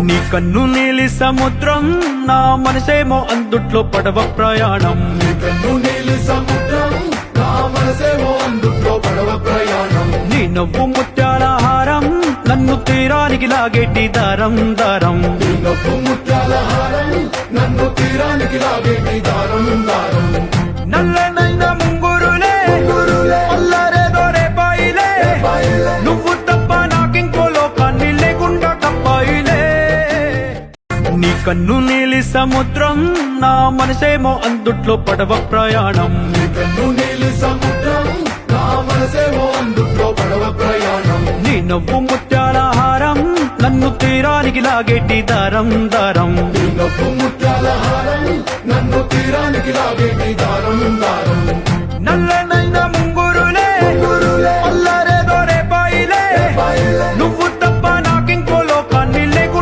నీ కన్ను నీలి సముద్రం నా మనసేమో అందుట్లో పడవ ప్రయాణం. నీ కన్ను నీలి సముద్రం నా మనసేమో అందుట్లో పడవ ప్రయాణం. నీ నవ్వు ముత్యాల హారం నన్ను తీరానికి లాగేటి దారం దారం. నీ నవ్వు ముత్యాల హారం నన్ను తీరానికి లాగేటి దారం దారం. నల్లనైన ముంగురులే అల్లరేదో రేపాయిలే, నువ్వు తప్ప నాకింకో లోకాన్ని లేకుండా తప్పాయిలే. నీ కన్ను నీలి సముద్రం నా మనసేమో అందుట్లో పడవ ప్రయాణం. నీ కన్ను నీలి సముద్రం నా మనసేమో అందుట్లో పడవ ప్రయాణం. నీ నవ్వు ముత్యాల హారం నన్ను తీరానికి లాగేటి దారం దారం. నీ నవ్వు ముత్యాల హారం నన్ను తీరానికి లాగేటి దారం దారం. నల్లనైన